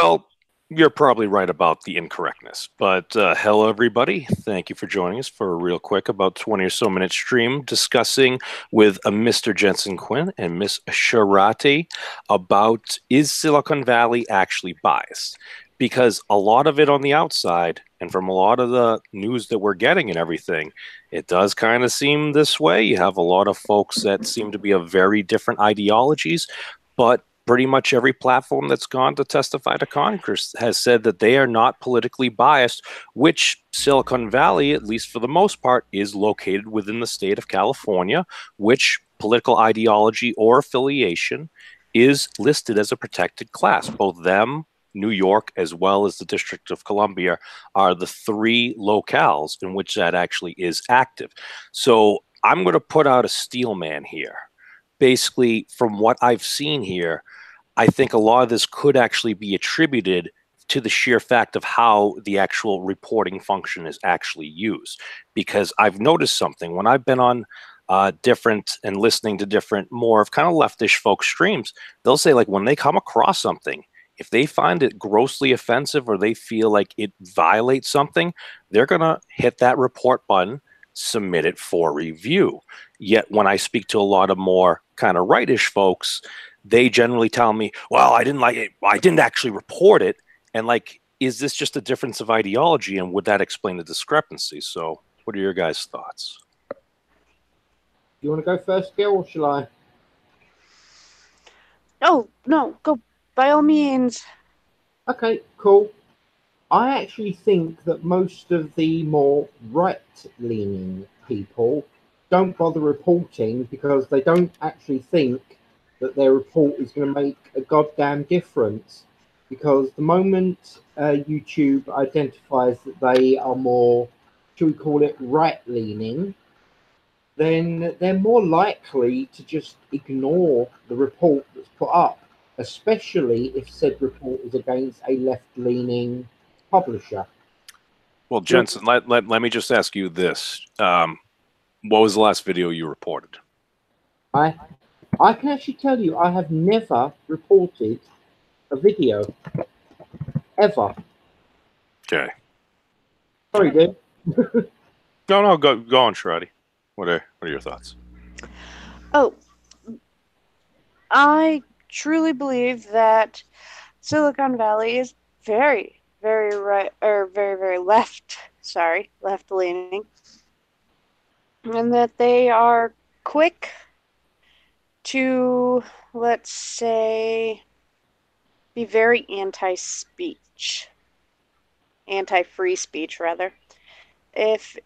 Well, you're probably right about the incorrectness. But hello, everybody. Thank you for joining us for a real quick, about 20 or so minute stream discussing with Mr. Jensen Quinn and Miss Sharati about is Silicon Valley actually biased? Because a lot of it on the outside, and from a lot of the news that we're getting and everything, it does kind of seem this way. You have a lot of folks that seem to be of very different ideologies, but pretty much every platform that's gone to testify to Congress has said that they are not politically biased, which Silicon Valley, at least for the most part, is located within the state of California, which political ideology or affiliation is listed as a protected class. Both them, New York, as well as the District of Columbia, are the three locales in which that actually is active. So I'm going to put out a steel man here. Basically, from what I've seen here, I think a lot of this could actually be attributed to the sheer fact of how the actual reporting function is actually used. Because I've noticed something when I've been on different and listening to different, more of kind of leftish folk streams, they'll say, like, when they come across something, if they find it grossly offensive or they feel like it violates something, they're going to hit that report button, submit it for review. Yet when I speak to a lot of more kind of rightish folks, they generally tell me, well, I didn't like it. I didn't actually report it. And like, is this just a difference of ideology? And would that explain the discrepancy? So what are your guys' thoughts? You want to go first, Gil, or shall I? Oh, no, go by all means. Okay, cool. I actually think that most of the more right-leaning people don't bother reporting because they don't actually think that their report is going to make a goddamn difference. Because the moment YouTube identifies that they are more, should we call it, right-leaning, then they're more likely to just ignore the report that's put up, especially if said report is against a left-leaning publisher. Well, Jensen, let me just ask you this. What was the last video you reported? I can actually tell you I have never reported a video. Ever. Okay. Sorry, dude. No, go on, Sharati. What are your thoughts? Oh, I truly believe that Silicon Valley is very, very right, or very, very left, sorry, left leaning, and that they are quick to, let's say, be very anti-speech, anti-free speech, rather. If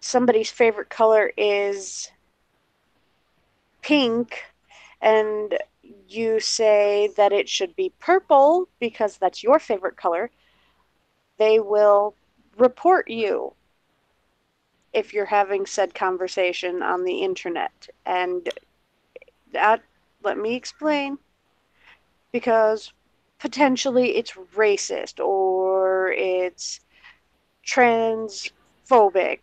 somebody's favorite color is pink and you say that it should be purple because that's your favorite color, they will report you if you're having said conversation on the internet. And that, let me explain, because potentially it's racist or it's transphobic.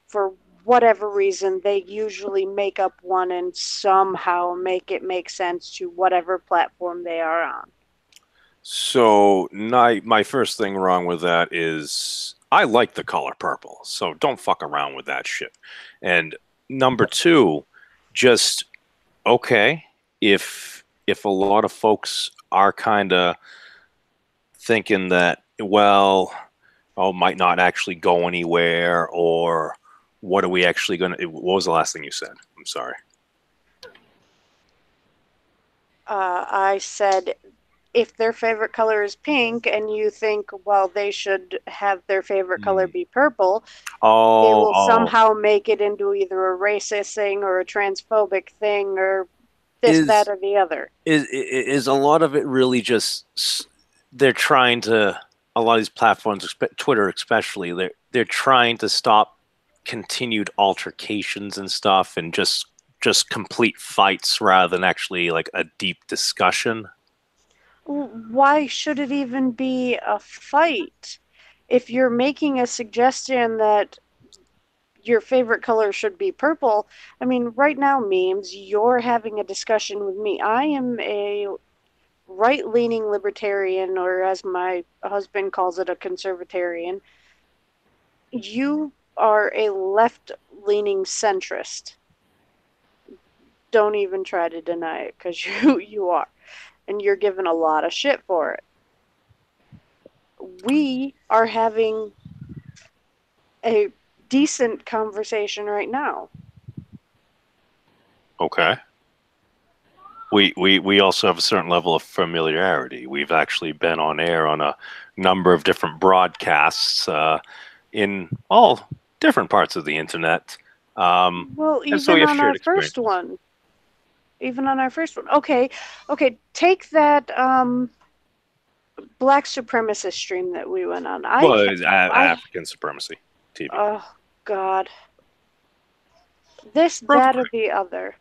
For whatever reason, they usually make up one and somehow make it make sense to whatever platform they are on. So my first thing wrong with that is I like the color purple, so don't fuck around with that shit. And number two, just okay, if a lot of folks are kind of thinking that, well, oh, might not actually go anywhere, or what are we actually gonna? What was the last thing you said? I'm sorry. I said if their favorite color is pink and you think, well, they should have their favorite color be purple, they will somehow make it into either a racist thing or a transphobic thing or this, that, or the other. Is a lot of it really just they're trying to, a lot of these platforms, Twitter especially, they're trying to stop continued altercations and stuff and just complete fights rather than actually like a deep discussion? Why should it even be a fight? If you're making a suggestion that your favorite color should be purple, I mean, right now, memes, you're having a discussion with me. I am a right-leaning libertarian, or as my husband calls it, a conservatarian. You are a left-leaning centrist. Don't even try to deny it, because you are. And you're given a lot of shit for it. We are having a decent conversation right now. Okay. We also have a certain level of familiarity. We've actually been on air on a number of different broadcasts in all different parts of the internet. Well, And so we even have on shared our first experiences. one. Even on our first one. Okay, take that black supremacist stream that we went on. Well, it's African supremacy TV. Oh, God. This, Real that, quick. or the other.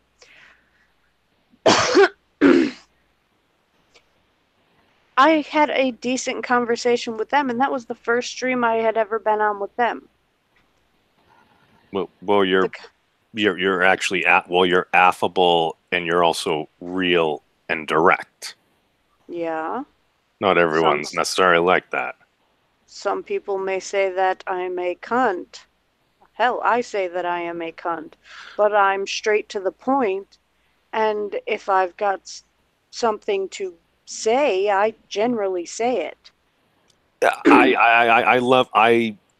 I had a decent conversation with them, and that was the first stream I had ever been on with them. Well, you're actually you're affable, and you're also real and direct. Yeah. Not everyone's necessarily like that. Some people may say that I'm a cunt. Hell, I say that I am a cunt. But I'm straight to the point, and if I've got something to say, I generally say it.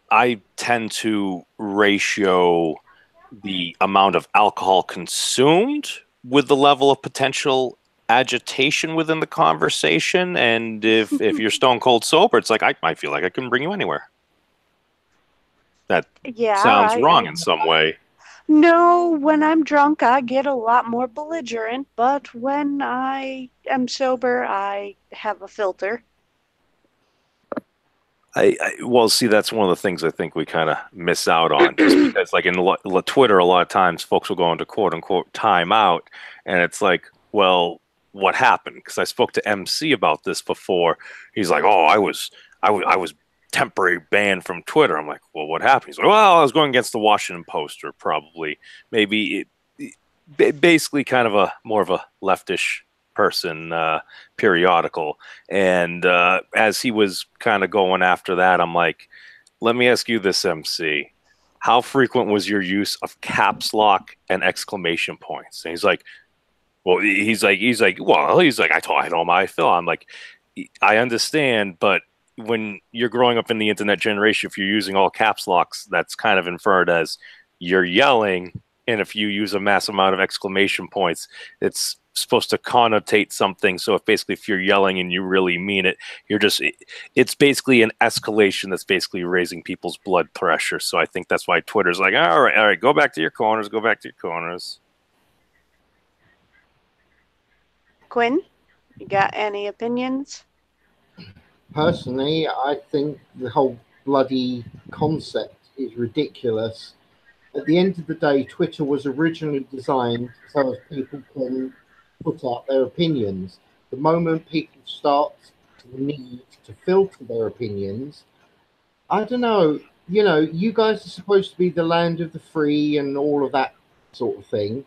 I tend to ratio the amount of alcohol consumed with the level of potential agitation within the conversation. And if you're stone cold sober, it's like I feel like I can bring you anywhere. That sounds wrong in some way. No, when I'm drunk, I get a lot more belligerent, but when I am sober, I have a filter. Well, see, that's one of the things I think we kind of miss out on, just because, like in Twitter, a lot of times folks will go into quote unquote timeout, and it's like, well, what happened? Because I spoke to MC about this before. He's like, oh, I was temporary banned from Twitter. I'm like, well, what happened? He's like, well, I was going against the Washington Post, or probably maybe basically kind of a more of a leftish person periodical. And as he was kind of going after that, I'm like, let me ask you this, MC. How frequent was your use of caps lock and exclamation points? And he's like, well, I told him how I feel. I'm like, I understand, but when you're growing up in the internet generation, if you're using all caps locks, that's kind of inferred as you're yelling. And if you use a mass amount of exclamation points, it's supposed to connotate something. So if you're yelling and you really mean it, it's basically an escalation that's basically raising people's blood pressure. So I think that's why Twitter's like, all right, go back to your corners. Quinn, you got any opinions? Personally, I think the whole bloody concept is ridiculous. At the end of the day, Twitter was originally designed so as people can put out their opinions. The moment people start to need to filter their opinions, I don't know, you guys are supposed to be the land of the free and all of that sort of thing.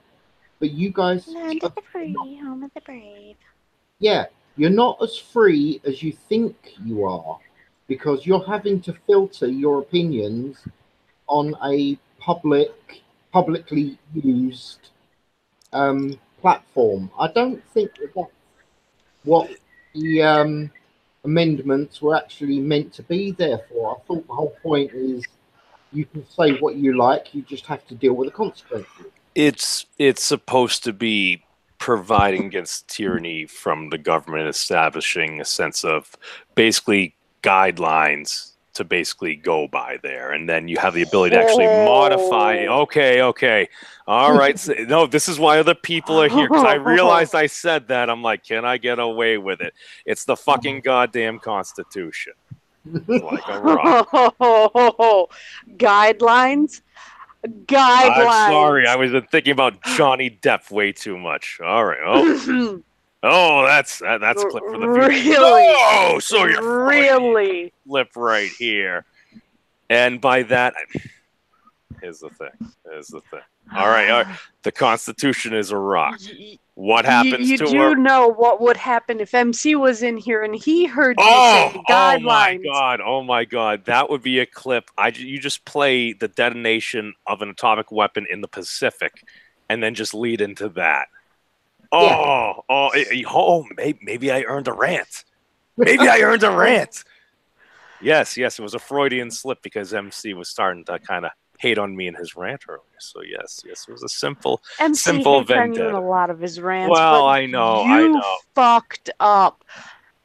But you guys... Land of the free, home of the brave. Yeah, you're not as free as you think you are, because you're having to filter your opinions on a publicly used platform. I don't think that's what the amendments were actually meant to be there for. I thought the whole point is you can say what you like, you just have to deal with the consequences. It's supposed to be providing against tyranny from the government, establishing a sense of basically guidelines to basically go by there, and then you have the ability to actually modify. Okay, all right. So, no, this is why other people are here, because I realized I said that. I'm like, can I get away with it? It's the fucking goddamn Constitution. It's like a rock. Guidelines. I'm sorry, I was thinking about Johnny Depp way too much. All right. Oh, that's a clip for the future. Really? Oh, so you're really flip right here. And by that, here's the thing. All right. The Constitution is a rock. Y- What happens you to do her? know what would happen if MC was in here and he heard you Oh, say oh my guidelines. God. Oh my God. That would be a clip. You just play the detonation of an atomic weapon in the Pacific and then just lead into that. Maybe I earned a rant. Maybe I earned a rant. Yes, it was a Freudian slip because MC was starting to kind of hate on me in his rant earlier. So yes, it was a simple MC hates on you in vendetta. a lot of his rants. Well, but I know. You fucked up.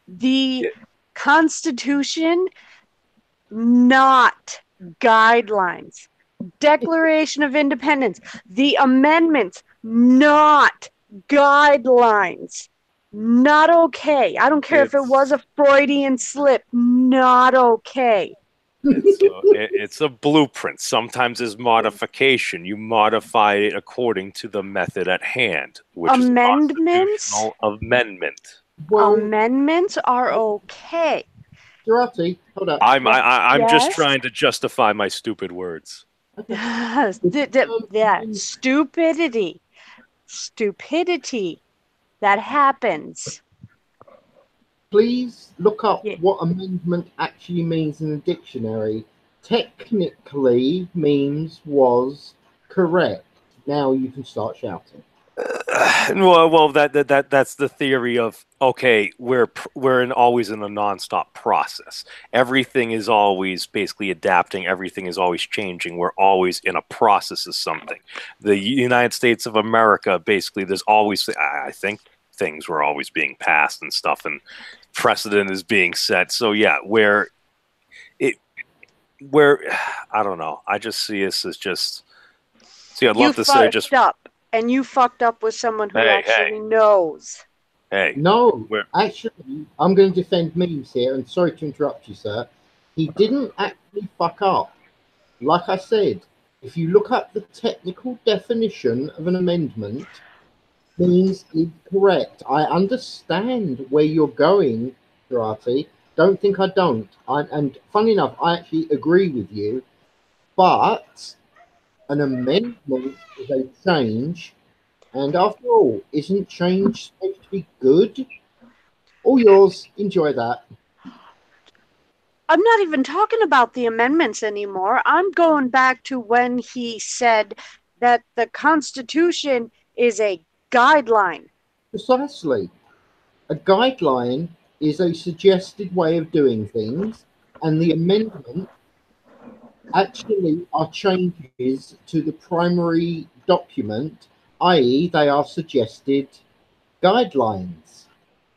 The Constitution, not guidelines. Declaration of Independence. The amendments, not guidelines. Not okay. I don't care if it was a Freudian slip. Not okay. It's a blueprint. Sometimes there's modification. You modify it according to the method at hand, which Amendments? is a constitutional amendment. Well, amendments are okay. Jurati, hold up. I'm just trying to justify my stupid words. Yes. Stupidity. That happens. Please look up what amendment actually means in the dictionary. Technically means was correct. Now you can start shouting. Well, that's the theory of okay. We're always in a nonstop process. Everything is always basically adapting. Everything is always changing. We're always in a process of something. The United States of America, basically, there's always, I think, things were always being passed and stuff, and precedent is being set. So yeah, where I don't know. I just see us as just. See, I'd love to say just up. And you fucked up with someone who actually knows. No, actually, I'm going to defend Memes here, and sorry to interrupt you, sir. He didn't actually fuck up. Like I said, if you look up the technical definition of an amendment, means is correct. I understand where you're going, Jurati. Don't think I don't. And funny enough, I actually agree with you, but an amendment is a change, and after all, isn't change supposed to be good? All yours. Enjoy that. I'm not even talking about the amendments anymore. I'm going back to when he said that the Constitution is a guideline. Precisely. A guideline is a suggested way of doing things, and the amendment actually are changes to the primary document, i.e. they are suggested guidelines.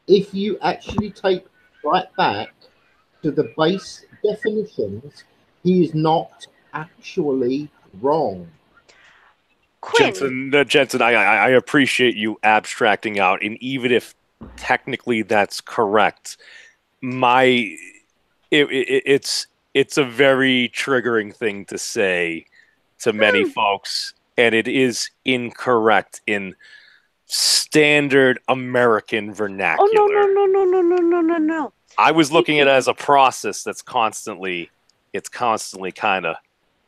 If you actually take right back to the base definitions, he is not actually wrong. Quinn. Jensen, I appreciate you abstracting out, and even if technically that's correct, it's a very triggering thing to say to many folks, and it is incorrect in standard American vernacular. Oh, no. I was looking at it as a process that's constantly kind of,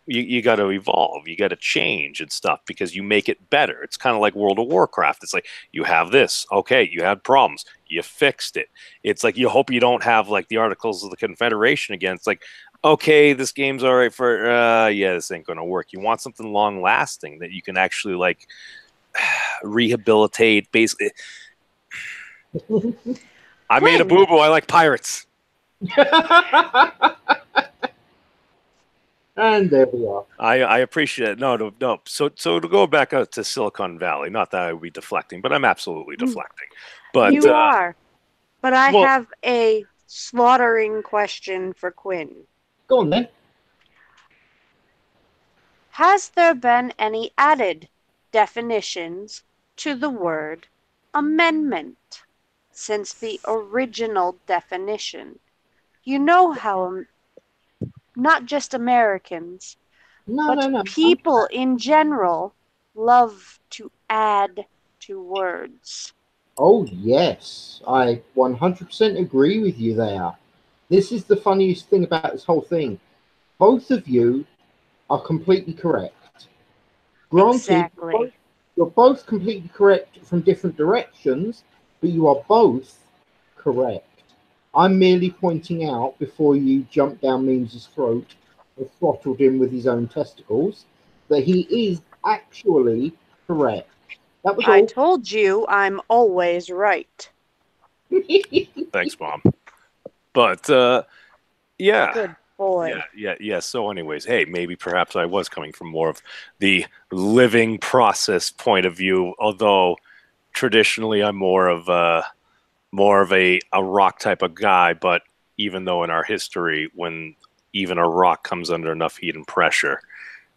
you got to evolve, you got to change and stuff because you make it better. It's kind of like World of Warcraft. It's like, you have this, okay, you had problems, you fixed it. It's like, you hope you don't have like the Articles of the Confederation again. It's like, okay, this game's all right for, yeah, this ain't going to work. You want something long lasting that you can actually like rehabilitate, basically. I made a boo-boo. I like pirates. And there we are. I appreciate it. No. So to go back out to Silicon Valley, not that I would be deflecting, but I'm absolutely deflecting. But you are. But I have a slaughtering question for Quinn. Go on then. Has there been any added definitions to the word amendment since the original definition? You know how not just Americans, but people in general love to add to words. Oh, yes. I 100% agree with you there. This is the funniest thing about this whole thing. Both of you are completely correct. Granted, Exactly. you're both completely correct from different directions, but you are both correct. I'm merely pointing out before you jump down Memes' throat and throttled him with his own testicles that he is actually correct. That was I all. told you I'm always right. Thanks, Mom. But yeah. Good boy. Yeah. So, anyways, hey, maybe perhaps I was coming from more of the living process point of view, although traditionally I'm more of a rock type of guy. But even though in our history, when even a rock comes under enough heat and pressure,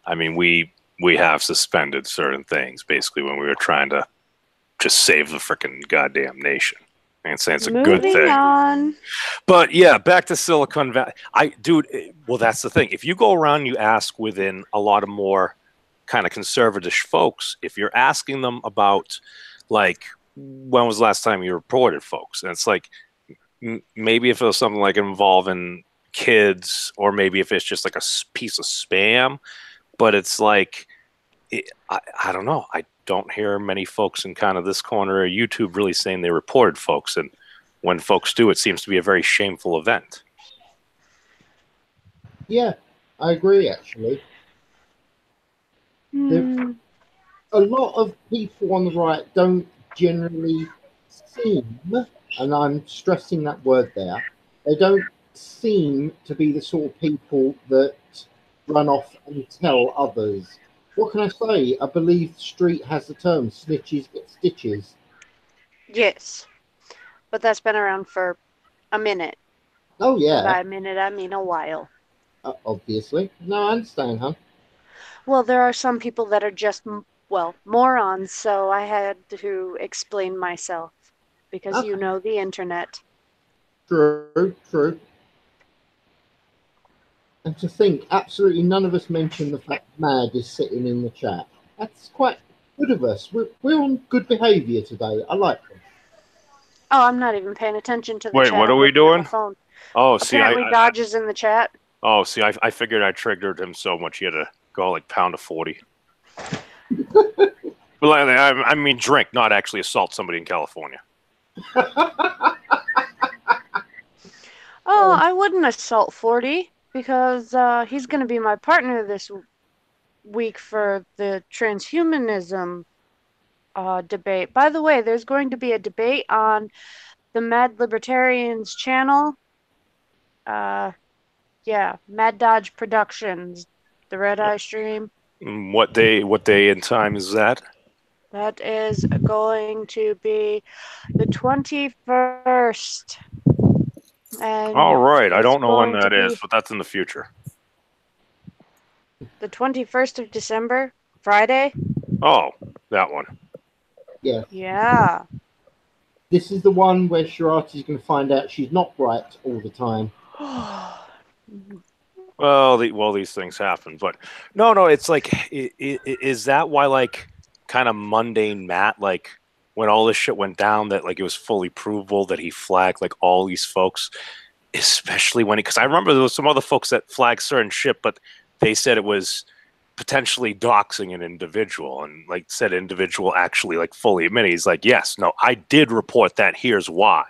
I mean, we have suspended certain things basically when we were trying to just save the freaking goddamn nation. And saying it's a good Moving thing. on. But yeah, back to Silicon Valley. Well, that's the thing. If you go around, you ask within a lot of more kind of conservative folks, if you're asking them about, like, when was the last time you reported folks? And it's like, maybe if it was something like involving kids, or maybe if it's just like a piece of spam, but it's like, I don't know. I don't hear many folks in kind of this corner of YouTube really saying they reported folks. And when folks do, it seems to be a very shameful event. Yeah, I agree, actually. Hmm. A lot of people on the right don't generally seem, and I'm stressing that word there, they don't seem to be the sort of people that run off and tell others. What can I say? I believe the street has the term snitches get stitches. Yes, but that's been around for a minute. Oh, And yeah, by a minute, I mean a while. obviously. No, I understand, huh? Well, there are some people that are just, well, morons, so I had to explain myself because you Okay, know the internet. true, true. And to think, absolutely none of us mentioned the fact Mad is sitting in the chat. That's quite good of us. We're on good behaviour today. I like it. Oh, I'm not even paying attention to the Wait, chat. what are I'm we looking at my doing? phone. Oh, Apparently, Dodge is in the chat. I figured I triggered him so much he had to go like pound of 40. But I mean, drink, not actually assault somebody in California. Oh, I wouldn't assault 40 because he's going to be my partner this week for the transhumanism debate. By the way, there's going to be a debate on the Mad Libertarians channel. Yeah, Mad Dodge Productions, the Red Eye stream. What day and time is that? That is going to be the 21st. And All right, I it's don't know when going to that is, be but that's in the future. the 21st of December, Friday. Oh, that one. Yeah. Yeah. This is the one where Shirati's going to find out she's not right all the time. Well, these things happen, but no, it's like, is that why, like, kind of mundane Matt, like, when all this shit went down, that like it was fully provable that he flagged like all these folks, especially when because I remember there was some other folks that flagged certain shit, but they said it was potentially doxing an individual, and like said individual actually like fully admitted he's like, yes, no, I did report that. Here's why.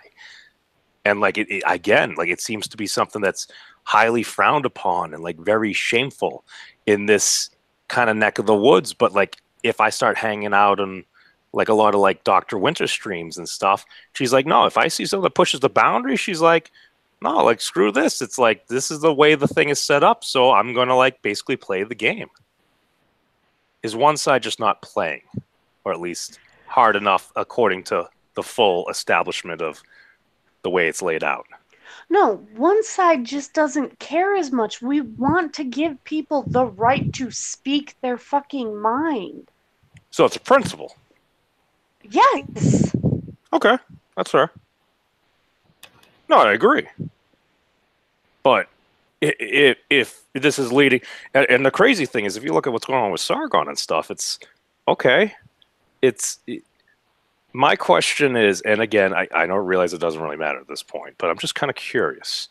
And like again, like it seems to be something that's highly frowned upon and like very shameful in this kind of neck of the woods. But like if I start hanging out on like a lot of like Dr. Winter streams and stuff, she's like, no, if I see something that pushes the boundary, she's like, no, like screw this. It's like this is the way the thing is set up, so I'm gonna like basically play the game. Is one side just not playing, or at least hard enough according to the full establishment of the way it's laid out? No, one side just doesn't care as much. We want to give people the right to speak their fucking mind. So it's a principle. Yes. Okay, that's fair. No, I agree. But if this is leading, and the crazy thing is, if you look at what's going on with Sargon and stuff, it's okay. My question is, and again, I don't realize it doesn't really matter at this point, but I'm just kind of curious.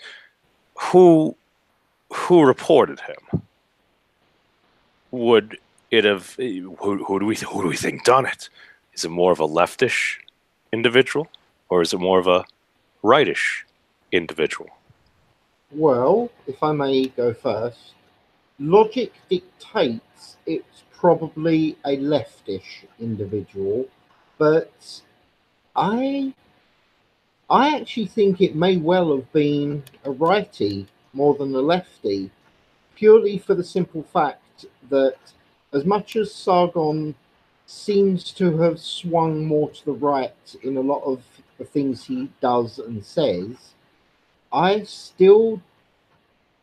Who reported him? Would it have who do we think done it? Is it more of a leftish individual, or is it more of a rightish individual? Well, if I may go first, logic dictates it's probably a leftish individual, but I I actually think it may well have been a righty more than a lefty, purely for the simple fact that as much as Sargon seems to have swung more to the right in a lot of the things he does and says, I still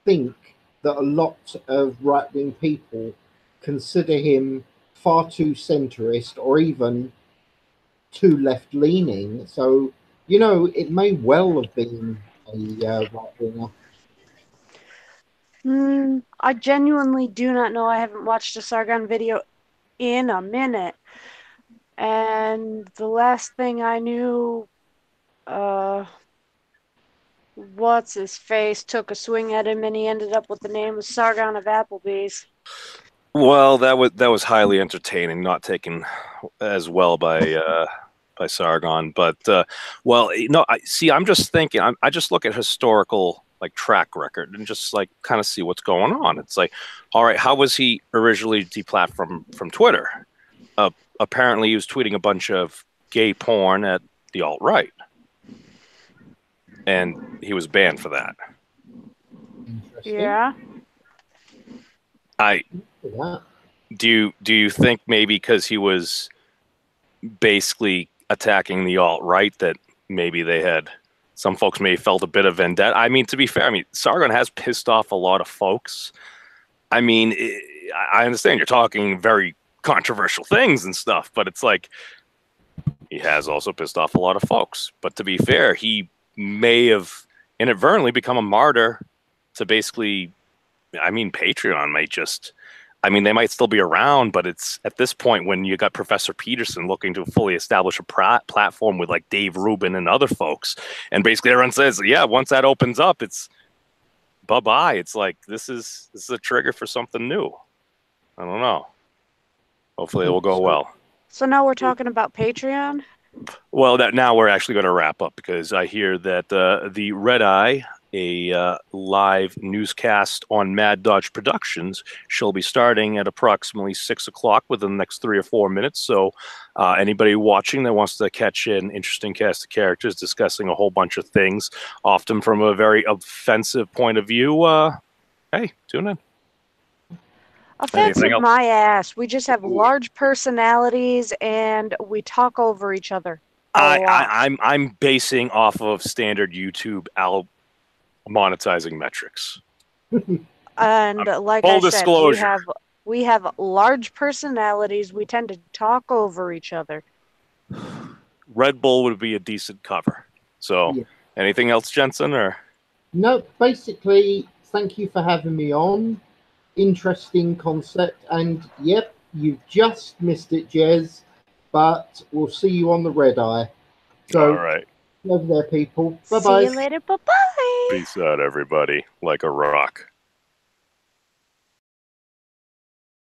think that a lot of right wing people consider him far too centrist or even too left leaning. So, it may well have been a right winger. I genuinely do not know. I haven't watched a Sargon video in a minute. And the last thing I knew, what's his face took a swing at him and he ended up with the name of Sargon of Applebee's. Well, that was highly entertaining, not taken as well by Sargon, but well, I'm just thinking. I just look at historical like track record and just like kind of see what's going on. It's like, all right, how was he originally deplatformed from Twitter? Apparently, he was tweeting a bunch of gay porn at the alt-right, and he was banned for that. Yeah. Do you think maybe because he was basically attacking the alt-right that maybe some folks may have felt a bit of vendetta? I mean, to be fair, Sargon has pissed off a lot of folks. I mean, I understand you're talking very controversial things and stuff, but it's like he has also pissed off a lot of folks. But to be fair, he may have inadvertently become a martyr to basically, Patreon might just, they might still be around, but it's at this point when you got Professor Peterson looking to fully establish a platform with like Dave Rubin and other folks. And basically everyone says, yeah, once that opens up, it's bye-bye. It's like, this is a trigger for something new. I don't know. Hopefully it will go well. So now we're talking about Patreon? Well, now we're actually going to wrap up because I hear that the Red Eye, a live newscast on Mad Dodge Productions, shall be starting at approximately 6 o'clock within the next 3 or 4 minutes. So anybody watching that wants to catch an interesting cast of characters discussing a whole bunch of things, often from a very offensive point of view, hey, tune in. Offensive my ass. We just have large personalities and we talk over each other. I'm basing off of standard YouTube monetizing metrics. And like full I said, disclosure. we have large personalities. We tend to talk over each other. Red Bull would be a decent cover. So, yeah. Anything else, Jensen? Or no? Basically, thank you for having me on. Interesting concept, and yep, you've just missed it, Jez, but we'll see you on the Red Eye. So, all right. Over there, people. Bye-bye. See you later. Bye-bye. Peace out, everybody. Like a rock.